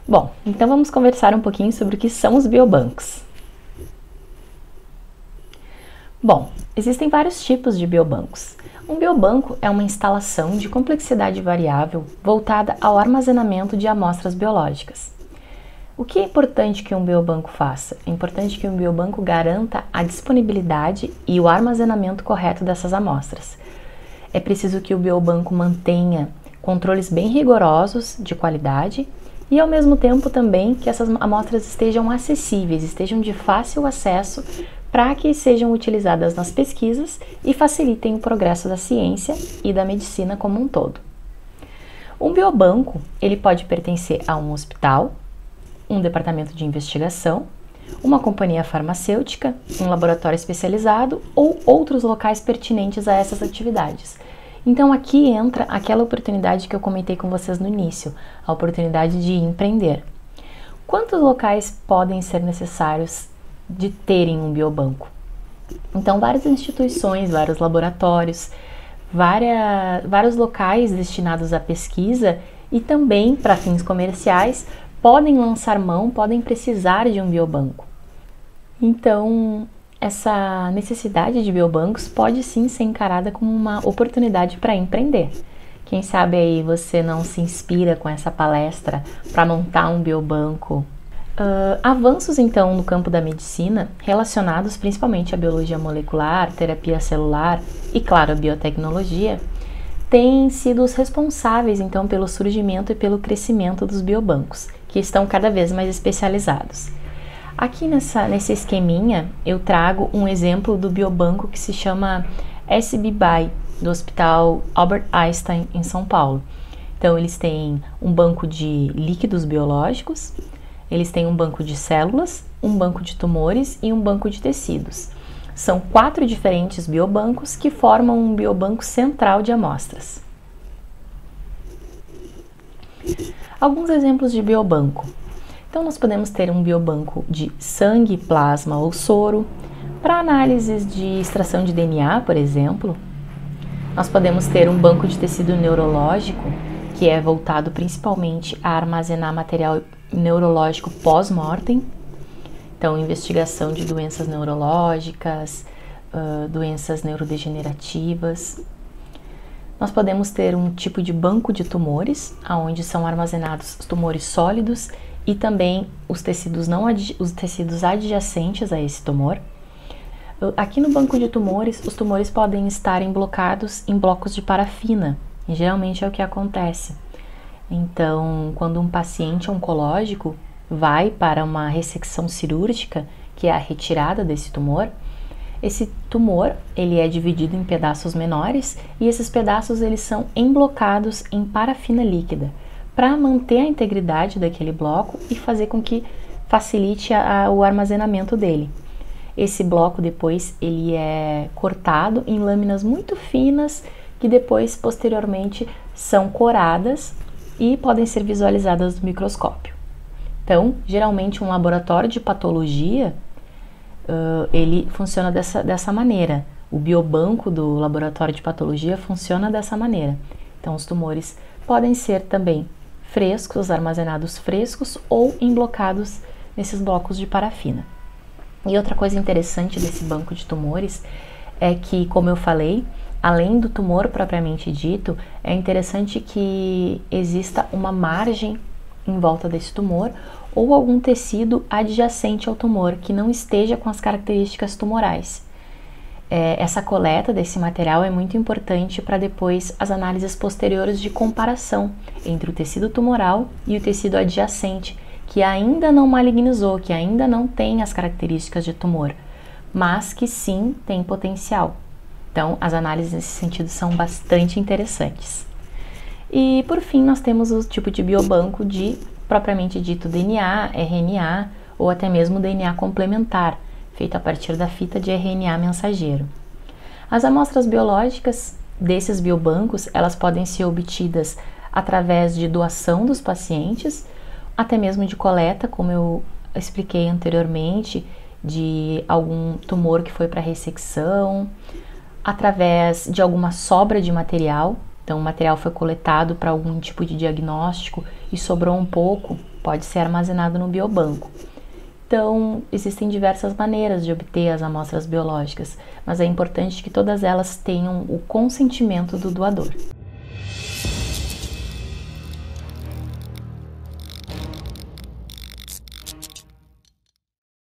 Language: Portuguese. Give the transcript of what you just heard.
Bom, então vamos conversar um pouquinho sobre o que são os biobancos. Bom, existem vários tipos de biobancos. Um biobanco é uma instalação de complexidade variável voltada ao armazenamento de amostras biológicas. O que é importante que um biobanco faça? É importante que um biobanco garanta a disponibilidade e o armazenamento correto dessas amostras. É preciso que o biobanco mantenha controles bem rigorosos de qualidade e, ao mesmo tempo, também que essas amostras estejam acessíveis, estejam de fácil acesso para que sejam utilizadas nas pesquisas e facilitem o progresso da ciência e da medicina como um todo. Um biobanco, ele pode pertencer a um hospital, um departamento de investigação, uma companhia farmacêutica, um laboratório especializado ou outros locais pertinentes a essas atividades. Então aqui entra aquela oportunidade que eu comentei com vocês no início, a oportunidade de empreender. Quantos locais podem ser necessários de terem um biobanco? Então várias instituições, vários laboratórios, vários locais destinados à pesquisa e também para fins comerciais podem lançar mão, podem precisar de um biobanco. Então, essa necessidade de biobancos pode sim ser encarada como uma oportunidade para empreender. Quem sabe aí você não se inspira com essa palestra para montar um biobanco. Avanços então no campo da medicina, relacionados principalmente à biologia molecular, terapia celular e, claro, a biotecnologia, têm sido os responsáveis então pelo surgimento e pelo crescimento dos biobancos, que estão cada vez mais especializados. Aqui nesse esqueminha eu trago um exemplo do biobanco que se chama SBBI, do Hospital Albert Einstein em São Paulo. Então eles têm um banco de líquidos biológicos, eles têm um banco de células, um banco de tumores e um banco de tecidos. São 4 diferentes biobancos que formam um biobanco central de amostras. Alguns exemplos de biobanco. Então, nós podemos ter um biobanco de sangue, plasma ou soro, para análises de extração de DNA, por exemplo. Nós podemos ter um banco de tecido neurológico, que é voltado principalmente a armazenar material neurológico pós-mortem. Então, investigação de doenças neurológicas, doenças neurodegenerativas. Nós podemos ter um tipo de banco de tumores, onde são armazenados os tumores sólidos e também os tecidos adjacentes a esse tumor. Aqui no banco de tumores, os tumores podem estar emblocados em blocos de parafina, e geralmente é o que acontece. Então, quando um paciente oncológico vai para uma ressecção cirúrgica, que é a retirada desse tumor, esse tumor ele é dividido em pedaços menores e esses pedaços eles são emblocados em parafina líquida para manter a integridade daquele bloco e fazer com que facilite o armazenamento dele. Esse bloco depois ele é cortado em lâminas muito finas que depois posteriormente são coradas e podem ser visualizadas no microscópio. Então, geralmente um laboratório de patologia ele funciona dessa maneira. O biobanco do laboratório de patologia funciona dessa maneira. Então, os tumores podem ser também frescos, armazenados frescos ou emblocados nesses blocos de parafina. E outra coisa interessante desse banco de tumores é que, como eu falei, além do tumor propriamente dito, é interessante que exista uma margem em volta desse tumor ou algum tecido adjacente ao tumor que não esteja com as características tumorais. Essa coleta desse material é muito importante para depois as análises posteriores de comparação entre o tecido tumoral e o tecido adjacente, que ainda não malignizou, que ainda não tem as características de tumor, mas que sim tem potencial. Então, as análises nesse sentido são bastante interessantes. E, por fim, nós temos o tipo de biobanco de, propriamente dito, DNA, RNA ou até mesmo DNA complementar, feito a partir da fita de RNA mensageiro. As amostras biológicas desses biobancos, elas podem ser obtidas através de doação dos pacientes, até mesmo de coleta, como eu expliquei anteriormente, de algum tumor que foi para ressecção, através de alguma sobra de material. Então, o material foi coletado para algum tipo de diagnóstico e sobrou um pouco, pode ser armazenado no biobanco. Então, existem diversas maneiras de obter as amostras biológicas, mas é importante que todas elas tenham o consentimento do doador.